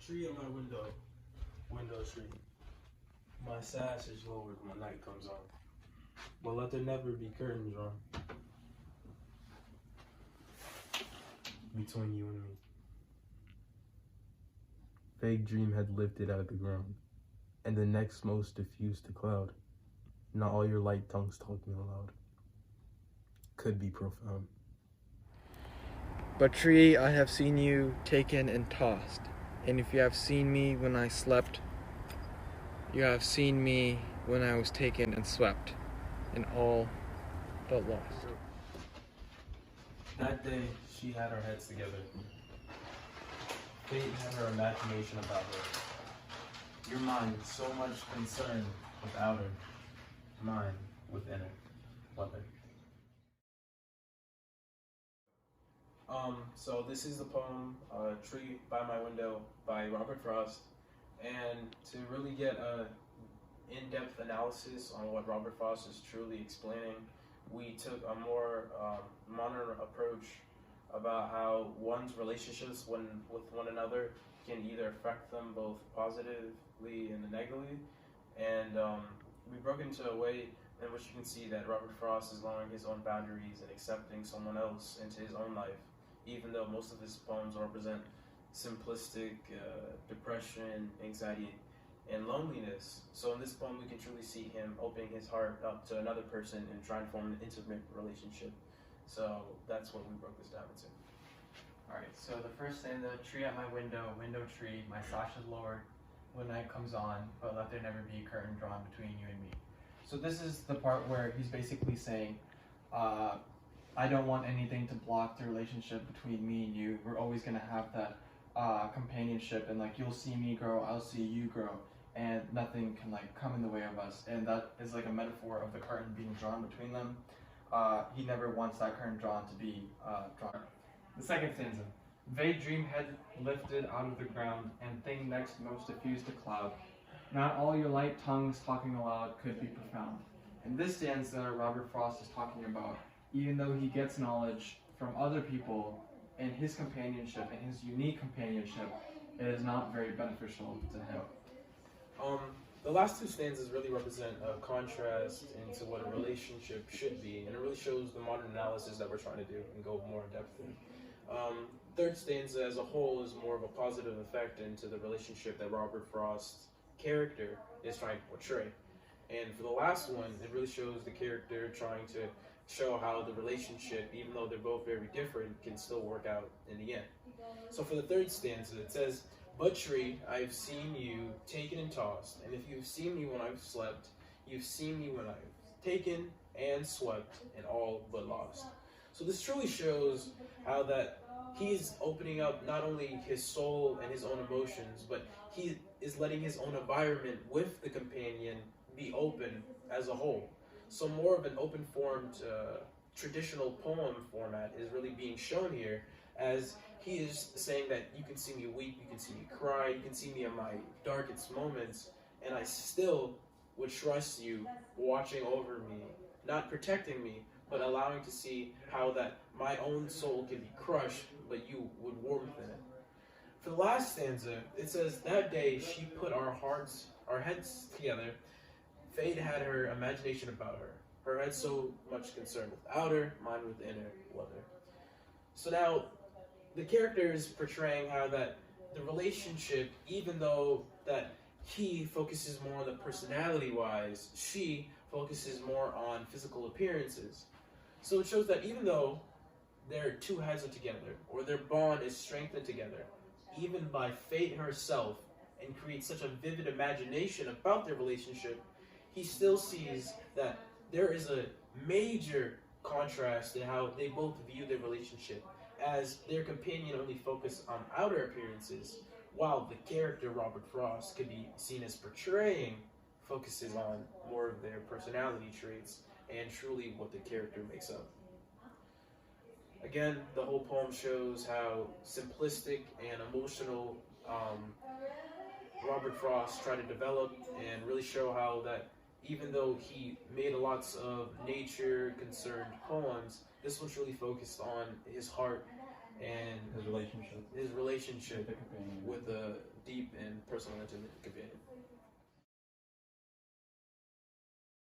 Tree in my window tree. My sash is lowered when night comes on, but let there never be curtains drawn between you and me. Vague dream had lifted out of the ground, and the next most diffused to cloud. Not all your light tongues talking aloud could be profound. But tree, I have seen you taken and tossed, and if you have seen me when I slept, you have seen me when I was taken and swept, and all but lost. That day, she had her heads together. Fate had her imagination about her. Your mind so much concerned with outer, mine with inner weather. So this is the poem, Tree by My Window by Robert Frost. And to really get a in-depth analysis on what Robert Frost is truly explaining, we took a more modern approach about how one's relationships with one another can either affect them both positively and negatively. And we broke into a way in which you can see that Robert Frost is lowering his own boundaries and accepting someone else into his own life, even though most of his poems represent simplistic depression, anxiety, and loneliness. So in this poem, we can truly see him opening his heart up to another person and trying to form an intimate relationship. So that's what we broke this down into. Alright, so the first stanza, tree at my window tree, my sash is lowered when night comes on, but let there never be a curtain drawn between you and me. So this is the part where he's basically saying, I don't want anything to block the relationship between me and you. We're always going to have that companionship, and like you'll see me grow, I'll see you grow, and nothing can like come in the way of us. And that is like a metaphor of the curtain being drawn between them. He never wants that curtain drawn to be drawn. The second stanza, vague dream head lifted out of the ground, and thing next most diffused to cloud. Not all your light tongues talking aloud could be profound. In this stanza, Robert Frost is talking about, even though he gets knowledge from other people, and his companionship, and his unique companionship, it is not very beneficial to him. The last two stanzas really represent a contrast into what a relationship should be, and it really shows the modern analysis that we're trying to do and go more in depth in. Third stanza as a whole is more of a positive effect into the relationship that Robert Frost's character is trying to portray. And for the last one, it really shows the character trying to show how the relationship, even though they're both very different, can still work out in the end. So for the third stanza, it says, but tree, I've seen you taken and tossed, and if you've seen me when I've slept, you've seen me when I've taken and swept and all but lost. So this truly shows how that he's opening up not only his soul and his own emotions, but he is letting his own environment with the companion be open as a whole. So more of an open-formed, traditional poem format is really being shown here, as he is saying that you can see me weep, you can see me cry, you can see me in my darkest moments, and I still would trust you watching over me, not protecting me, but allowing to see how that my own soul can be crushed, but you would warmth in it. For the last stanza, it says, that day she put our heads together. Fate had her imagination about her. Her head so much concerned with outer, mine with inner weather. So now, the character is portraying how that the relationship, even though that he focuses more on the personality-wise, she focuses more on physical appearances. So it shows that even though their two heads are together, or their bond is strengthened together, even by fate herself, and creates such a vivid imagination about their relationship, he still sees that there is a major contrast in how they both view their relationship, as their companion only focused on outer appearances, while the character Robert Frost could be seen as portraying focuses on more of their personality traits and truly what the character makes up. Again, the whole poem shows how simplistic and emotional Robert Frost tried to develop, and really show how that even though he made lots of nature-concerned poems, this one's really focused on his heart and relationship his relationship with the companion. with a deep and personal, intimate companion.